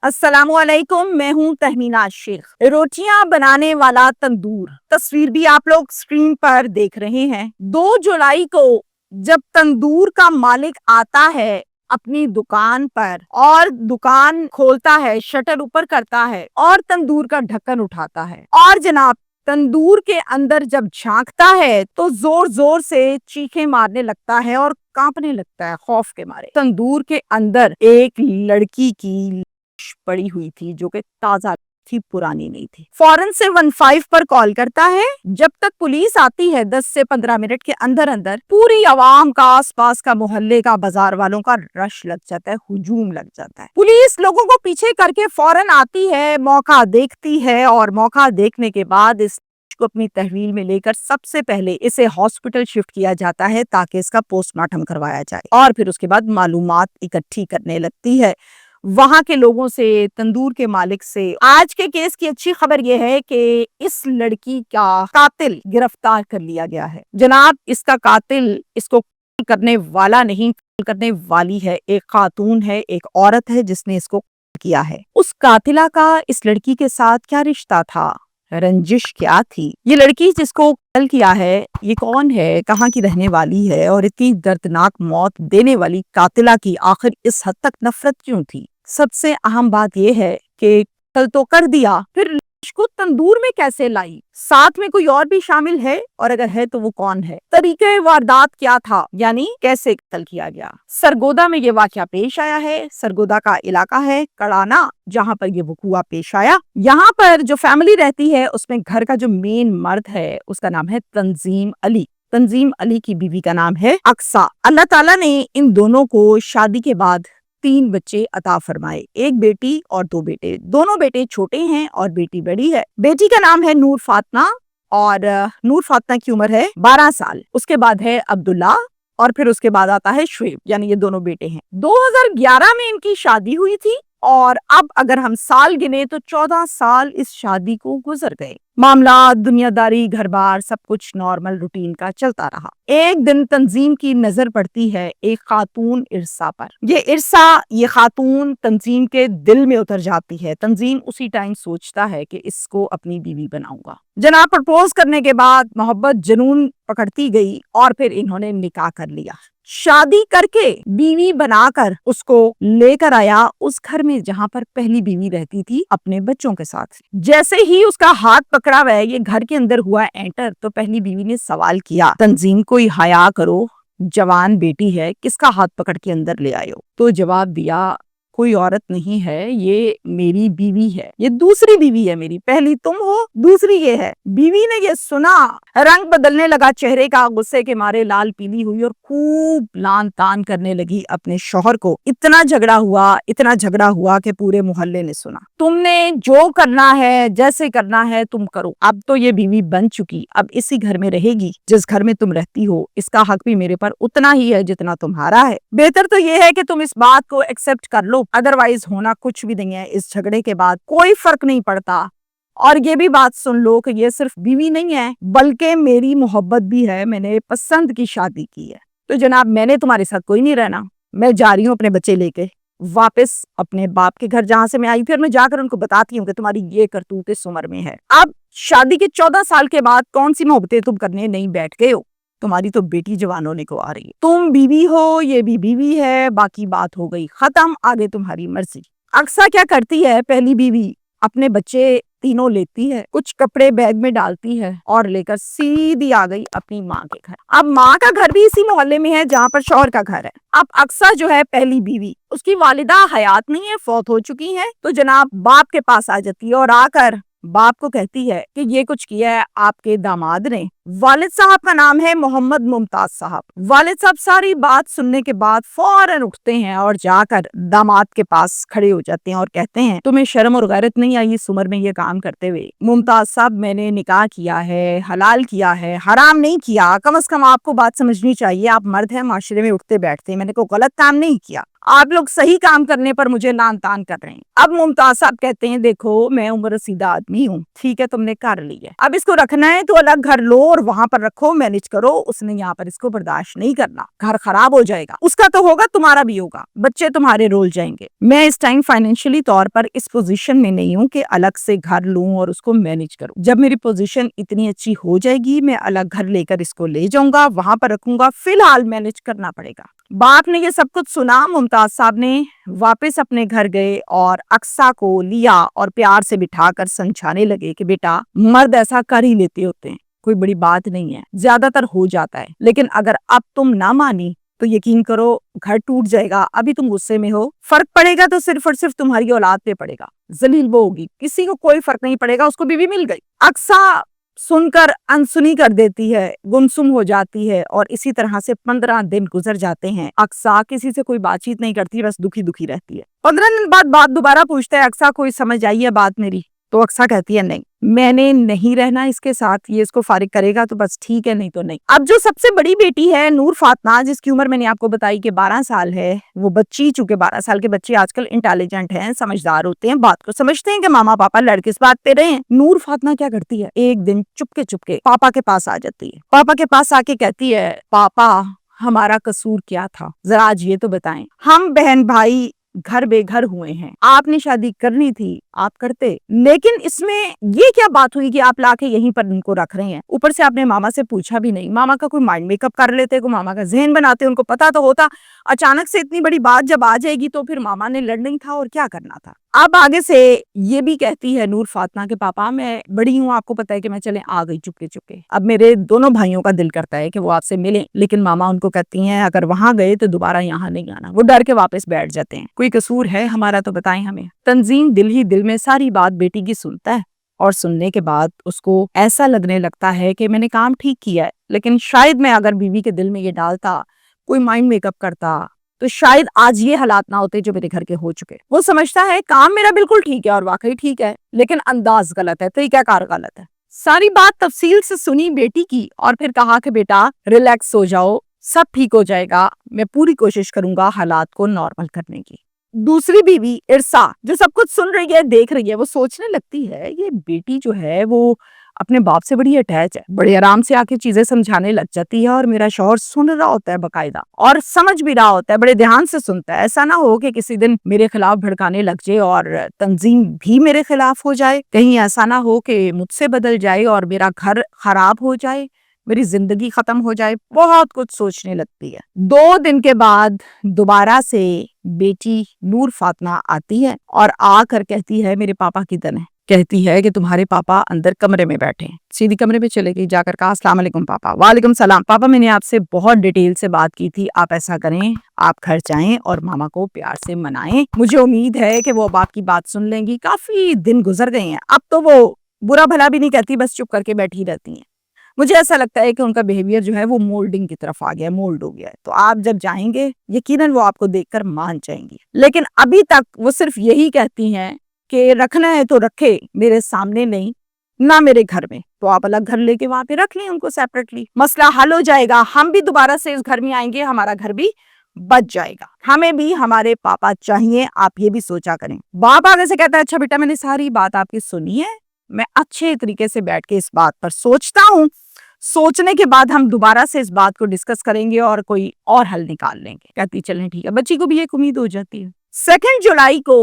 السلام علیکم، میں ہوں تہمینہ شیخ۔ روٹیاں بنانے والا تندور تصویر بھی آپ لوگ سکرین پر دیکھ رہے ہیں۔ 2 جولائی کو جب تندور کا مالک آتا ہے اپنی دکان پر اور دکان کھولتا ہے، شٹر اوپر کرتا ہے اور تندور کا ڈھکن اٹھاتا ہے اور جناب تندور کے اندر جب جھانکتا ہے تو زور زور سے چیخیں مارنے لگتا ہے اور کانپنے لگتا ہے خوف کے مارے۔ تندور کے اندر ایک لڑکی کی پڑی ہوئی تھی جو کہ تازہ تھی، پرانی نہیں تھی۔ فوراً سے 15 پر کال کرتا ہے۔ جب تک پولیس آتی ہے 10 سے 15 منٹ کے اندر پوری عوام کا، آس پاس کا، محلے کا، بازار والوں کا رش لگ جاتا ہے، ہجوم لگ جاتا ہے۔ پولیس لوگوں کو پیچھے کر کے فوراً آتی ہے، موقع دیکھتی ہے اور موقع دیکھنے کے بعد اس کو اپنی تحویل میں لے کر سب سے پہلے اسے ہاسپٹل شفٹ کیا جاتا ہے تاکہ اس کا پوسٹ مارٹم کروایا جائے اور پھر اس کے بعد معلومات اکٹھی کرنے لگتی ہے وہاں کے لوگوں سے، تندور کے مالک سے۔ آج کے کیس کی اچھی خبر یہ ہے کہ اس لڑکی کا قاتل گرفتار کر لیا گیا ہے۔ جناب اس کا قاتل اس کو کرنے والا نہیں، کرنے والی ہے، ایک خاتون ہے، ایک عورت ہے جس نے اس کو کیا ہے۔ اس قاتلہ کا اس لڑکی کے ساتھ کیا رشتہ تھا، رنجش کیا تھی؟ یہ لڑکی جس کو قتل کیا ہے یہ کون ہے، کہاں کی رہنے والی ہے اور اتنی دردناک موت دینے والی قاتلہ کی آخر اس حد تک نفرت کیوں تھی؟ سب سے اہم بات یہ ہے کہ قتل تو کر دیا، پھر اس کو تندور میں کیسے لائی؟ ساتھ میں کوئی اور بھی شامل ہے اور اگر ہے تو وہ کون ہے؟ طریقہ واردات کیا تھا، یعنی کیسے قتل کیا گیا؟ سرگودا میں یہ واقعہ پیش آیا ہے۔ سرگودا کا علاقہ ہے کڑانا جہاں پر یہ وقوع پیش آیا۔ یہاں پر جو فیملی رہتی ہے اس میں گھر کا جو مین مرد ہے اس کا نام ہے تنظیم علی۔ تنظیم علی کی بیوی کا نام ہے اقصیٰ۔ اللہ تعالیٰ نے ان دونوں کو شادی کے بعد 3 بچے عطا فرمائے، ایک بیٹی اور 2 بیٹے۔ دونوں بیٹے چھوٹے ہیں اور بیٹی بڑی ہے۔ بیٹی کا نام ہے نور فاطمہ اور نور فاطمہ کی عمر ہے 12 سال۔ اس کے بعد ہے عبداللہ اور پھر اس کے بعد آتا ہے شعیب، یعنی یہ دونوں بیٹے ہیں۔ 2011 میں ان کی شادی ہوئی تھی اور اب اگر ہم سال گنے تو 14 سال اس شادی کو گزر گئے۔ معاملات، دنیا داری، گھر بار سب کچھ نارمل روٹین کا چلتا رہا۔ ایک دن تنظیم کی نظر پڑتی ہے ایک خاتون ارسا پر۔ یہ خاتون تنظیم کے دل میں اتر جاتی ہے۔ تنظیم اسی ٹائم سوچتا ہے کہ اس کو اپنی بیوی بناؤں گا۔ جناب پرپوز کرنے کے بعد محبت جنون پکڑتی گئی اور پھر انہوں نے نکاح کر لیا۔ شادی کر کے بیوی بنا کر اس کو لے کر آیا اس گھر میں جہاں پر پہلی بیوی رہتی تھی اپنے بچوں کے ساتھ۔ جیسے ہی اس کا ہاتھ پکڑا ہوا ہے، یہ گھر کے اندر ہوا انٹر، تو پہلی بیوی نے سوال کیا، تنظیم کوئی حیا کرو، جوان بیٹی ہے، کس کا ہاتھ پکڑ کے اندر لے آئے ہو؟ تو جواب دیا کوئی عورت نہیں ہے، یہ میری بیوی ہے، یہ دوسری بیوی ہے میری، پہلی تم ہو، دوسری یہ ہے۔ بیوی نے یہ سنا، رنگ بدلنے لگا چہرے کا، غصے کے مارے لال پیلی ہوئی اور خوب لان تان کرنے لگی اپنے شوہر کو۔ اتنا جھگڑا ہوا کہ پورے محلے نے سنا۔ تم نے جو کرنا ہے، جیسے کرنا ہے تم کرو، اب تو یہ بیوی بن چکی، اب اسی گھر میں رہے گی جس گھر میں تم رہتی ہو، اس کا حق بھی میرے پر اتنا ہی ہے جتنا تمہارا ہے۔ بہتر تو یہ ہے کہ تم اس بات کو ایکسپٹ کر لو، ادروائز ہونا کچھ بھی نہیں ہے۔ اس جھگڑے کے بعد کوئی فرق نہیں پڑتا، اور یہ بھی بات سن لو کہ یہ صرف بیوی نہیں ہے بلکہ میری محبت بھی ہے، میں نے پسند کی شادی کی ہے۔ تو جناب میں نے تمہارے ساتھ کوئی نہیں رہنا، میں جا رہی ہوں اپنے بچے لے کے واپس اپنے باپ کے گھر جہاں سے میں آئی تھی، اور میں جا کر ان کو بتاتی ہوں کہ تمہاری یہ کرتوت اس عمر میں ہے۔ اب شادی کے 14 سال کے بعد کون سی محبتیں تم کرنے نہیں بیٹھ گئے ہو؟ تمہاری تو بیٹی جوان ہونے کو آ رہی ہے، تم بیوی ہو، یہ بھی بیوی ہے، باقی بات ہو گئی ختم، آگے تمہاری مرضی۔ اقصیٰ کیا کرتی ہے پہلی بیوی، اپنے بچے تینوں لیتی ہے، کچھ کپڑے بیگ میں ڈالتی ہے اور لے کر سیدھی آ گئی اپنی ماں کے گھر۔ اب ماں کا گھر بھی اسی محلے میں ہے جہاں پر شوہر کا گھر ہے۔ اب اقصیٰ جو ہے پہلی بیوی، اس کی والدہ حیات نہیں ہے، فوت ہو چکی ہے، تو جناب باپ کے پاس آ جاتی ہے اور آ کر باپ کو کہتی ہے کہ یہ کچھ کیا ہے آپ کے داماد نے۔ والد صاحب کا نام ہے محمد ممتاز صاحب۔ والد صاحب ساری بات سننے کے بعد فوراً اٹھتے ہیں اور جا کر داماد کے پاس کھڑے ہو جاتے ہیں اور کہتے ہیں تمہیں شرم اور غیرت نہیں آئی اس عمر میں یہ کام کرتے ہوئے؟ ممتاز صاحب میں نے نکاح کیا ہے، حلال کیا ہے، حرام نہیں کیا، کم از کم آپ کو بات سمجھنی چاہیے، آپ مرد ہیں، معاشرے میں اٹھتے بیٹھتے ہیں، میں نے کوئی غلط کام نہیں کیا۔ آپ لوگ صحیح کام کرنے پر مجھے لان تان کر رہے ہیں۔ اب ممتاز صاحب کہتے ہیں دیکھو میں عمر رسیدہ آدمی ہوں، ٹھیک ہے تم نے کر لی ہے، اب اس کو رکھنا ہے تو الگ گھر لو اور وہاں پر رکھو، مینج کرو، اس نے یہاں پر اس کو برداشت نہیں کرنا، گھر خراب ہو جائے گا، اس کا تو ہوگا تمہارا بھی ہوگا، بچے تمہارے رول جائیں گے۔ میں اس ٹائم فائنینشلی طور پر اس پوزیشن میں نہیں ہوں کہ الگ سے گھر لوں اور اس کو مینج کروں، جب میری پوزیشن اتنی اچھی ہو جائے گی میں الگ گھر لے کر اس کو لے جاؤں گا، وہاں پر رکھوں گا، فی الحال مینج کرنا پڑے گا۔ باپ نے یہ سب کچھ سنا، ممتاز صاحب نے واپس اپنے گھر گئے اور اقصیٰ کو لیا اور پیار سے بٹھا کر سمجھانے لگے کہ بیٹا مرد ایسا کر ہی لیتے ہوتے ہیں، کوئی بڑی بات نہیں ہے، زیادہ تر ہو جاتا ہے، لیکن اگر اب تم نہ مانی تو یقین کرو گھر ٹوٹ جائے گا، ابھی تم غصے میں ہو، فرق پڑے گا تو صرف اور صرف تمہاری اولاد پہ پڑے گا، ذلیل وہ ہوگی، کسی کو کوئی فرق نہیں پڑے گا، اس کو بیوی مل گئی۔ اقصیٰ سن کر انسنی کر دیتی ہے، گمسم ہو جاتی ہے، اور اسی طرح سے 15 دن گزر جاتے ہیں۔ اقصیٰ کسی سے کوئی بات چیت نہیں کرتی، بس دکھی رہتی ہے۔ 15 دن بعد بات دوبارہ پوچھتا ہے اقصیٰ کوئی سمجھ آئی ہے بات میری؟ تو اقصیٰ کہتی ہے نہیں، میں نے نہیں رہنا اس کے ساتھ، یہ اس کو فارغ کرے گا تو بس ٹھیک ہے، نہیں تو نہیں۔ اب جو سب سے بڑی بیٹی ہے نور فاطمہ، جس کی عمر میں نے آپ کو بتائی کہ 12 سال ہے، وہ بچی، چونکہ 12 سال کے بچے آج کل انٹیلیجنٹ ہیں، سمجھدار ہوتے ہیں، بات کو سمجھتے ہیں کہ ماما پاپا لڑ کس بات پہ رہے ہیں۔ نور فاطمہ کیا کرتی ہے، ایک دن چپکے پاپا کے پاس آ جاتی ہے، پاپا کے پاس آ کے کہتی ہے پاپا ہمارا قصور کیا تھا، ذرا آج یہ تو بتائیں، ہم بہن بھائی گھر بے گھر ہوئے ہیں، آپ نے شادی کرنی تھی آپ کرتے، لیکن اس میں یہ کیا بات ہوئی کہ آپ لا کے یہیں پر ان کو رکھ رہے ہیں، اوپر سے آپ نے ماما سے پوچھا بھی نہیں، ماما کا کوئی مائنڈ میک اپ کر لیتے، کوئی ماما کا ذہن بناتے، ان کو پتا تو ہوتا، اچانک سے اتنی بڑی بات جب آ جائے گی تو پھر ماما نے لڑنا ہی تھا اور کیا کرنا تھا۔ اب آگے سے یہ بھی کہتی ہے نور فاطمہ کے پاپا میں بڑی ہوں، آپ کو پتا ہے کہ میں چلیں آ گئی چپکے، اب میرے دونوں بھائیوں کا دل کرتا ہے کہ وہ آپ سے ملیں، لیکن ماما ان کو کہتی ہیں اگر وہاں گئے تو دوبارہ یہاں نہیں آنا، وہ ڈر کے واپس بیٹھ جاتے ہیں۔ کوئی قصور ہے ہمارا تو بتائیں ہمیں۔ تنظیم دل ہی دل میں ساری بات بیٹی کی سنتا ہے، اور سننے کے بعد اس کو ایسا لگنے لگتا ہے کہ میں نے کام ٹھیک کیا ہے، لیکن شاید میں اگر بیوی کے دل میں یہ ڈالتا، کوئی مائنڈ میک اپ کرتا، تو شاید آج یہ حالات نہ ہوتے جو میرے گھر کے ہو چکے۔ وہ سمجھتا ہے کام میرا بالکل ٹھیک ہے اور واقعی ٹھیک ہے، لیکن انداز غلط ہے، طریقہ کار غلط ہے۔ ساری بات تفصیل سے سنی بیٹی کی اور پھر کہا کہ بیٹا ریلیکس ہو جاؤ، سب ٹھیک ہو جائے گا، میں پوری کوشش کروں گا حالات کو نارمل کرنے کی۔ دوسری بیوی ارسا جو سب کچھ سن رہی ہے، دیکھ رہی ہے، وہ سوچنے لگتی ہے یہ بیٹی جو ہے وہ اپنے باپ سے بڑی اٹیچ ہے، بڑے آرام سے آ کے چیزیں سمجھانے لگ جاتی ہے، اور میرا شوہر سن رہا ہوتا ہے باقاعدہ اور سمجھ بھی رہا ہوتا ہے، بڑے دھیان سے سنتا ہے، ایسا نہ ہو کہ کسی دن میرے خلاف بھڑکانے لگ جائے اور تنظیم بھی میرے خلاف ہو جائے، کہیں ایسا نہ ہو کہ مجھ سے بدل جائے اور میرا گھر خراب ہو جائے، میری زندگی ختم ہو جائے، بہت کچھ سوچنے لگتی ہے۔ 2 دن کے بعد دوبارہ سے بیٹی نور فاطمہ آتی ہے اور آ کر کہتی ہے میرے پاپا کدھر ہیں، کہتی ہے کہ تمہارے پاپا اندر کمرے میں بیٹھے ہیں۔ سیدھی کمرے میں چلے گئی، جا کر کہا السلام علیکم پاپا۔ وعلیکم السلام پاپا، میں نے آپ سے بہت ڈیٹیل سے بات کی تھی، آپ ایسا کریں آپ گھر جائیں اور ماما کو پیار سے منائیں، مجھے امید ہے کہ وہ اب آپ کی بات سن لیں گی، کافی دن گزر گئے ہیں، اب تو وہ برا بھلا بھی نہیں کہتی، بس چپ کر کے بیٹھی رہتی ہیں۔ مجھے ایسا لگتا ہے کہ ان کا بیہیویئر جو ہے وہ مولڈنگ کی طرف آ گیا، مولڈ ہو گیا ہے، تو آپ جب جائیں گے یقیناً وہ آپ کو دیکھ کر مان جائیں گی، لیکن ابھی تک وہ صرف یہی کہتی ہیں کہ رکھنا ہے تو رکھے، میرے سامنے نہیں، نہ میرے گھر میں، تو آپ الگ گھر لے کے وہاں پہ رکھ لیں ان کو سیپریٹلی، مسئلہ حل ہو جائے گا، ہم بھی دوبارہ سے اس گھر میں آئیں گے، ہمارا گھر بھی بچ جائے گا، ہمیں بھی ہمارے پاپا چاہیے، آپ یہ بھی سوچا کریں۔ باپ آگے سے کہتا ہے اچھا بیٹا میں نے ساری بات آپ کی سنی ہے، میں اچھے طریقے سے بیٹھ کے اس بات پر سوچتا ہوں، سوچنے کے بعد ہم دوبارہ سے اس بات کو ڈسکس کریں گے اور کوئی اور حل نکال لیں گے۔ کہتی چلیں ٹھیک ہے، بچی کو بھی ایک امید ہو جاتی ہے۔ 2 جولائی کو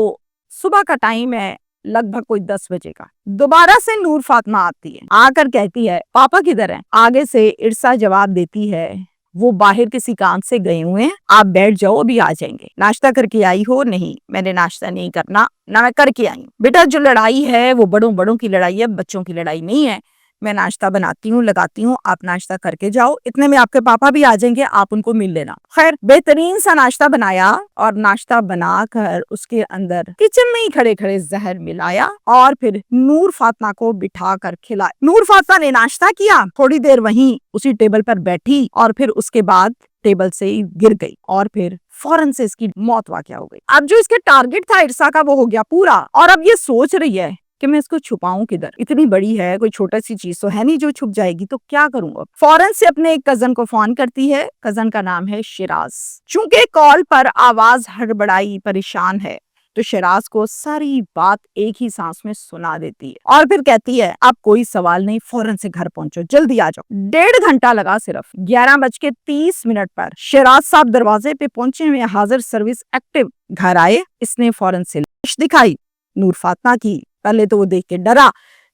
صبح کا ٹائم ہے، لگ بھگ کوئی 10 بجے کا، دوبارہ سے نور فاطمہ آتی ہے، آ کر کہتی ہے پاپا کدھر ہیں؟ آگے سے ارسا جواب دیتی ہے وہ باہر کسی کام سے گئے ہوئے ہیں، آپ بیٹھ جاؤ ابھی آ جائیں گے۔ ناشتہ کر کے آئی ہو؟ نہیں میں نے ناشتہ نہیں کرنا، نہ میں کر کے آئی ہوں۔ بیٹا جو لڑائی ہے وہ بڑوں کی لڑائی ہے، بچوں کی لڑائی نہیں ہے، میں ناشتہ بناتی ہوں لگاتی ہوں، آپ ناشتہ کر کے جاؤ، اتنے میں آپ کے پاپا بھی آ جائیں گے، آپ ان کو مل لینا۔ خیر بہترین سا ناشتہ بنایا اور ناشتہ بنا کر اس کے اندر کچن میں ہی کھڑے کھڑے زہر ملایا اور پھر نور فاطمہ کو بٹھا کر کھلایا۔ نور فاطمہ نے ناشتہ کیا، تھوڑی دیر وہیں اسی ٹیبل پر بیٹھی اور پھر اس کے بعد ٹیبل سے گر گئی اور پھر فوراً سے اس کی موت واقع ہو گئی۔ اب جو اس کے ٹارگٹ تھا ارسا کا وہ ہو گیا پورا، اور اب یہ سوچ رہی ہے کہ میں اس کو چھپاؤں کدھر, اتنی بڑی ہے, کوئی چھوٹا سی چیز تو ہے نہیں جو چھپ جائے گی, تو کیا کروں اب. فوراً سے اپنے ایک کزن کو فون کرتی ہے, کزن کا نام ہے شیراز. چونکہ کال پر آواز ہڑبڑائی پریشان ہے تو شیراز کو ساری بات ایک ہی سانس میں سنا دیتی ہے اور پھر کہتی ہے اب کوئی سوال نہیں, فوراً سے گھر پہنچو, جلدی آ جاؤ. 1.5 گھنٹہ لگا, صرف 11:30 پر شیراز صاحب دروازے پہ پہنچے ہوئے, حاضر سروس ایکٹیو. گھر آئے, اس نے فوراً سے لاش دکھائی نور فاطمہ کی. پہلے تو وہ دیکھ کے ڈرا,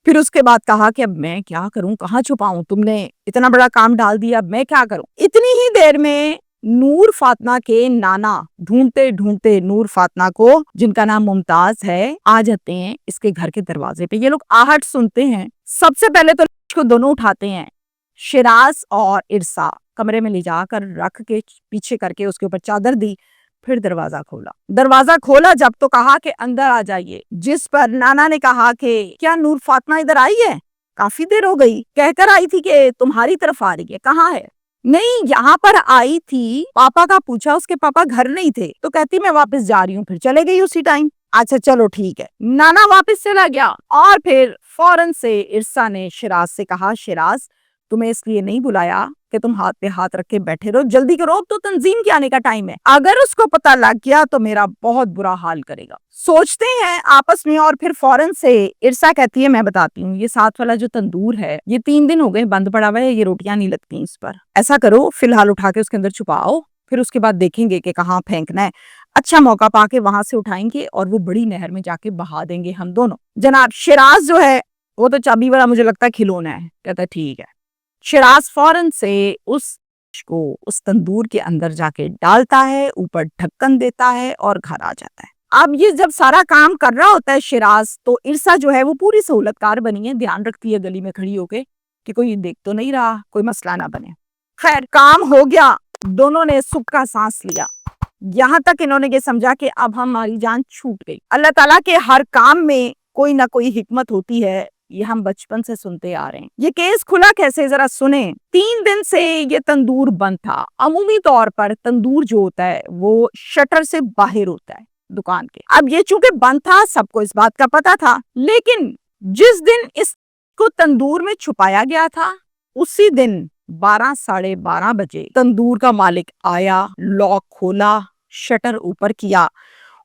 پھر اس کے بعد کہا کہ اب میں کیا کروں, کہاں چھپاؤں, تم نے اتنا بڑا کام ڈال دیا, اب میں کیا کروں. اتنی ہی دیر میں نور فاطمہ کے نانا ڈھونڈتے ڈھونڈتے نور فاطمہ کو, جن کا نام ممتاز ہے, آ جاتے ہیں اس کے گھر کے دروازے پہ. یہ لوگ آہٹ سنتے ہیں, سب سے پہلے تو لاش کو دونوں اٹھاتے ہیں, شیراز اور ارسا, کمرے میں لے جا کر رکھ کے پیچھے کر کے اس کے اوپر چادر دی. پھر دروازہ کھولا جب تو کہا کہ اندر آ جائیے, جس پر نانا نے کہا کہ کیا نور فاطمہ ادھر آئی ہے, کافی دیر ہو گئی, کہہ کر آئی تھی کہ تمہاری طرف آ رہی ہے, کہاں ہے. نہیں, یہاں پر آئی تھی, پاپا کا پوچھا, اس کے پاپا گھر نہیں تھے, تو کہتی میں واپس جا رہی ہوں, پھر چلے گئی اسی ٹائم. اچھا چلو ٹھیک ہے. نانا واپس چلا گیا اور پھر فوراً سے ارسا نے شیراز سے کہا, شیراز تمہیں اس لیے نہیں بلایا کہ تم ہاتھ پہ ہاتھ رکھ کے بیٹھے رہو, جلدی کرو, اب تو تنظیم کے آنے کا ٹائم ہے, اگر اس کو پتہ لگ گیا تو میرا بہت برا حال کرے گا. سوچتے ہیں آپس میں اور پھر فوراً سے ارسا کہتی ہے میں بتاتی ہوں, یہ ساتھ والا جو تندور ہے یہ 3 دن ہو گئے بند پڑا ہوا ہے, یہ روٹیاں نہیں لگتی اس پر. ایسا کرو فی الحال اٹھا کے اس کے اندر چھپاؤ, پھر اس کے بعد دیکھیں گے کہ کہاں پھینکنا ہے. اچھا موقع پا کے وہاں سے اٹھائیں گے اور وہ بڑی نہر میں جا کے بہا دیں گے ہم دونوں. جناب شیراز جو ہے وہ تو چابی والا مجھے لگتا ہے کھلونا ہے, کہتا ہے ٹھیک ہے. شیراز فوراً سے اس تندور کے اندر جا کے ڈالتا ہے, اوپر ڈھکن دیتا ہے اور گھر آ جاتا ہے. اب یہ جب سارا کام کر رہا ہوتا ہے شیراز, تو ارسا جو ہے وہ پوری سہولت کار بنی ہے, دھیان رکھتی ہے گلی میں کھڑی ہو کے کہ کوئی دیکھ تو نہیں رہا, کوئی مسئلہ نہ بنے. خیر کام ہو گیا, دونوں نے سکھ کا سانس لیا, یہاں تک انہوں نے یہ سمجھا کہ اب ہماری جان چھوٹ گئی. اللہ تعالیٰ کے ہر کام میں کوئی نہ کوئی حکمت ہوتی ہے, یہ ہم بچپن سے سنتے آ رہے ہیں. یہ کیس کھلا کیسے ذرا سنیں. 3 دن سے یہ تندور بند تھا. عمومی طور پر تندور جو ہوتا ہے وہ شٹر سے باہر ہوتا ہے دکان کے. اب یہ چونکہ بند تھا, سب کو اس بات کا پتا تھا, لیکن جس دن اس کو تندور میں چھپایا گیا تھا اسی دن 12:30 بجے تندور کا مالک آیا, لاک کھولا, شٹر اوپر کیا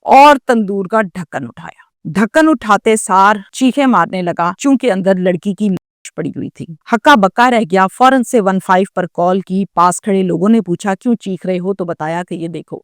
اور تندور کا ڈھکن اٹھایا. ڈھکن اٹھاتے سار چیخیں مارنے لگا, چونکہ اندر لڑکی کی لاش پڑی ہوئی تھی. ہکا بکا رہ گیا. فوراً سے 15 پر کال کی. پاس کھڑے لوگوں نے پوچھا کیوں چیخ رہے ہو, تو بتایا کہ یہ دیکھو.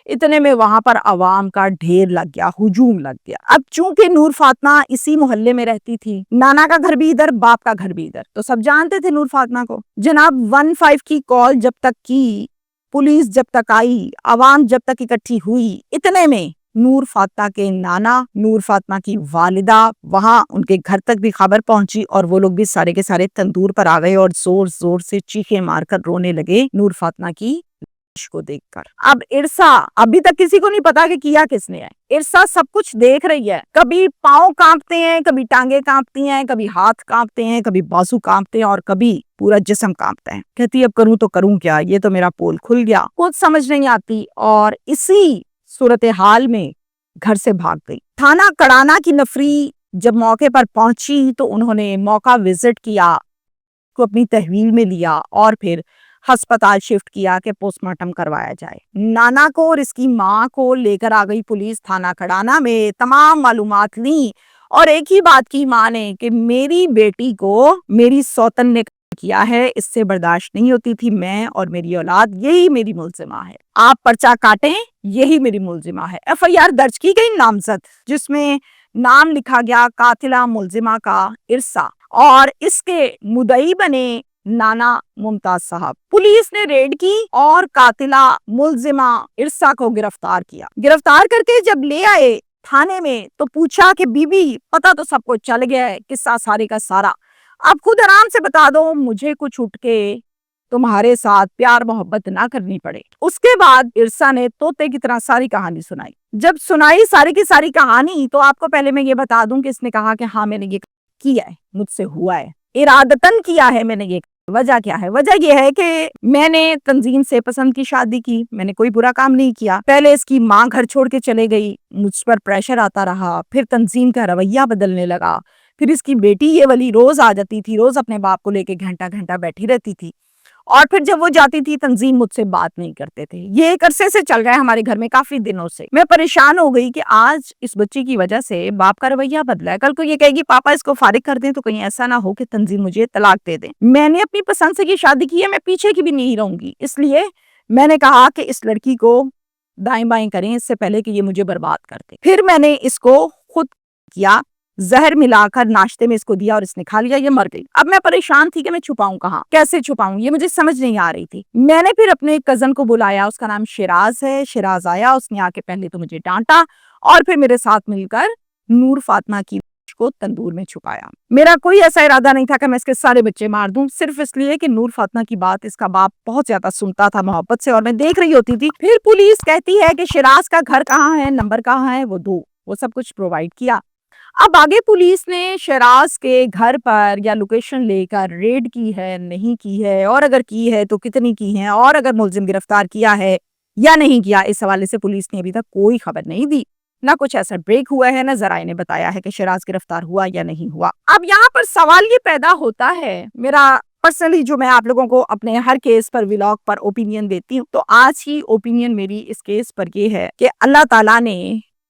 اتنے میں وہاں پر عوام کا ڈھیر لگ گیا, ہجوم لگ گیا. اب چونکہ نور فاطمہ اسی محلے میں رہتی تھی, نانا کا گھر بھی ادھر, باپ کا گھر بھی ادھر, تو سب جانتے تھے نور فاطمہ کو. جناب 15 کی کال جب تک کی, پولیس جب تک آئی, عوام جب تک اکٹھی ہوئی, اتنے میں نور فاطمہ کے نانا, نور فاطمہ کی والدہ, وہاں ان کے گھر تک بھی خبر پہنچی اور وہ لوگ بھی سارے کے سارے تندور پر آ گئے اور زور زور سے چیخیں مار کر رونے لگے نور فاطمہ کی لاش کو دیکھ کر. اب ارسا, ابھی تک کسی کو نہیں پتا کہ کیا کس نے ہے. ارسا سب کچھ دیکھ رہی ہے, کبھی پاؤں کانپتے ہیں, کبھی ٹانگیں کانپتی ہیں, کبھی ہاتھ کانپتے ہیں, کبھی بازو کانپتے ہیں اور کبھی پورا جسم کانپتا ہے. کہتی اب کروں تو کروں کیا, یہ تو میرا پول کھل گیا, کچھ سمجھ نہیں آتی. اور اسی صورتحال میں گھر سے بھاگ گئی. تھانہ کڑانا کی نفری جب موقع پر پہنچی تو انہوں نے موقع وزٹ کیا, کو اپنی تحویل میں لیا اور پھر ہسپتال شفٹ کیا کہ پوسٹ مارٹم کروایا جائے. نانا کو اور اس کی ماں کو لے کر آ گئی پولیس تھانہ کڑانا میں, تمام معلومات لیں اور ایک ہی بات کی ماں نے کہ میری بیٹی کو میری سوتن نے کیا ہے, اس سے برداشت نہیں ہوتی تھی, میں اور میری اولاد یہی میری ملزمہ ہے, آپ پرچہ کاٹیں, یہی میری ملزمہ ہے. ایف آئی آر درج کی گئی نامزد, جس میں نام لکھا گیا قاتلہ ملزمہ کا ارسا, اور اس کے مدعی بنے نانا ممتاز صاحب. پولیس نے ریڈ کی اور قاتلہ ملزمہ ارسا کو گرفتار کیا. گرفتار کر کے جب لے آئے تھانے میں تو پوچھا کہ بی بی پتہ تو سب کو چل گیا ہے, قصہ سارے کا سارا, اب خود آرام سے بتا دو, مجھے کچھ اٹھ کے تمہارے ساتھ پیار محبت نہ کرنی پڑے. اس کے بعد ارسا نے طوطے کی طرح ساری کہانی سنائی. جب سنائی ساری کی ساری کہانی تو آپ کو پہلے میں یہ بتا دوں کہ اس نے کہا کہ ہاں میں نے یہ کیا ہے, مجھ سے ہوا ہے, ارادتاً کیا ہے میں نے یہ. وجہ کیا ہے؟ وجہ یہ ہے کہ میں نے تنظیم سے پسند کی شادی کی، میں نے کوئی برا کام نہیں کیا۔ پہلے اس کی ماں گھر چھوڑ کے چلے گئی، مجھ پر پریشر آتا رہا، پھر تنظیم کا رویہ بدلنے لگا، پھر اس کی بیٹی یہ والی روز آ جاتی تھی، روز اپنے باپ کو لے کے گھنٹہ گھنٹہ بیٹھی رہتی تھی، اور پھر جب وہ جاتی تھی تنظیم مجھ سے بات نہیں کرتے تھے۔ یہ ایک عرصے سے چل رہا ہے ہمارے گھر میں، کافی دنوں سے۔ میں پریشان ہو گئی کہ آج اس بچی کی وجہ سے باپ کا رویہ بدلا ہے، کل کو یہ کہے گی پاپا اس کو فارغ کر دیں، تو کہیں ایسا نہ ہو کہ تنظیم مجھے طلاق دے دیں۔ میں نے اپنی پسند سے یہ شادی کی ہے، میں پیچھے کی بھی نہیں رہوں گی، اس لیے میں نے کہا کہ اس لڑکی کو دائیں بائیں کریں اس سے پہلے کہ یہ مجھے برباد کر دے۔ پھر میں نے اس کو خود کیا، زہر ملا کر ناشتے میں اس کو دیا اور اس نے کھا لیا، یہ مر گئی۔ اب میں پریشان تھی کہ میں چھپاؤں کہاں، کیسے چھپاؤں، یہ مجھے سمجھ نہیں آ رہی تھی۔ میں نے پھر اپنے کزن کو بلایا، اس کا نام شیراز ہے، شیراز آیا، اس نے آ کے پہلے تو مجھے ڈانٹا اور پھر میرے ساتھ مل کر نور فاطمہ کی کو تندور میں چھپایا۔ میرا کوئی ایسا ارادہ نہیں تھا کہ میں اس کے سارے بچے مار دوں، صرف اس لیے کہ نور فاطمہ کی بات اس کا باپ بہت زیادہ سنتا تھا محبت سے، اور میں دیکھ رہی ہوتی تھی۔ پھر پولیس کہتی ہے کہ شیراز کا گھر کہاں ہے، نمبر کہاں ہے، وہ دو، وہ سب کچھ پرووائڈ کیا۔ اب آگے پولیس نے شیراز کے گھر پر یا لوکیشن لے کر ریڈ کی ہے، نہیں کی ہے، اور اگر کی ہے تو کتنی کی ہے، اور اگر ملزم گرفتار کیا ہے یا نہیں کیا، اس حوالے سے پولیس نے ابھی تک کوئی خبر نہیں دی، نہ کچھ ایسا بریک ہوا ہے، نہ ذرائع نے بتایا ہے کہ شیراز گرفتار ہوا یا نہیں ہوا۔ اب یہاں پر سوال یہ پیدا ہوتا ہے، میرا پرسنلی جو میں آپ لوگوں کو اپنے ہر کیس پر ولاگ پر اوپینین دیتی ہوں، تو آج ہی اوپینین میری اس کیس پر یہ ہے کہ اللہ تعالیٰ نے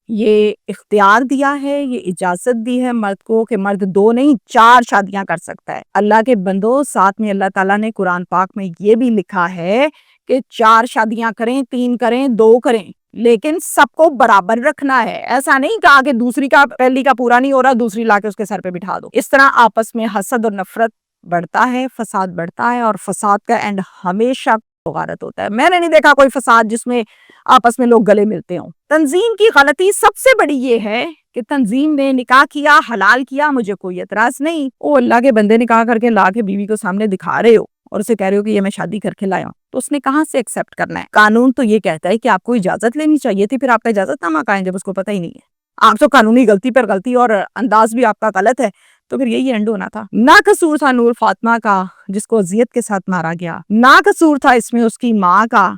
یہ اختیار دیا ہے، یہ اجازت دی ہے مرد کو کہ مرد 2 نہیں 4 شادیاں کر سکتا ہے۔ اللہ کے بندو، ساتھ میں اللہ تعالیٰ نے قرآن پاک میں یہ بھی لکھا ہے کہ 4 شادیاں کریں، 3 کریں، 2 کریں، لیکن سب کو برابر رکھنا ہے۔ ایسا نہیں کہا کہ دوسری کا پہلی کا پورا نہیں ہو رہا، دوسری لا کے اس کے سر پہ بٹھا دو۔ اس طرح آپس میں حسد اور نفرت بڑھتا ہے، فساد بڑھتا ہے، اور فساد کا اینڈ ہمیشہ غارت ہوتا ہے۔ میں نے نہیں دیکھا کوئی فساد جس میں آپس میں لوگ گلے ملتے ہوں۔ تنظیم کی غلطی سب سے بڑی یہ ہے کہ تنظیم نے نکاح کیا، حلال کیا، مجھے کوئی اعتراض نہیں۔ او اللہ کے بندے، نکاح کر کے لا کے بیوی کو سامنے دکھا رہے ہو اور اسے کہہ رہے ہو کہ یہ میں شادی کر کے لایا ہوں، تو اس نے کہاں سے ایکسیپٹ کرنا ہے؟ قانون تو یہ کہتا ہے کہ آپ کو اجازت لینی چاہیے تھی، پھر آپ کا اجازت نامہ کہاں ہے جب اس کو پتہ ہی نہیں ہے؟ آپ تو قانونی غلطی پر غلطی، اور انداز بھی آپ کا غلط ہے، تو پھر یہی اینڈ ہونا تھا۔ نہ قصور تھا نور فاطمہ کا جس کو اذیت کے ساتھ مارا گیا، نہ قصور تھا اس میں اس کی ماں کا،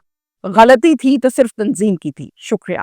غلطی تھی تو صرف تنظیم کی تھی۔ شکریہ۔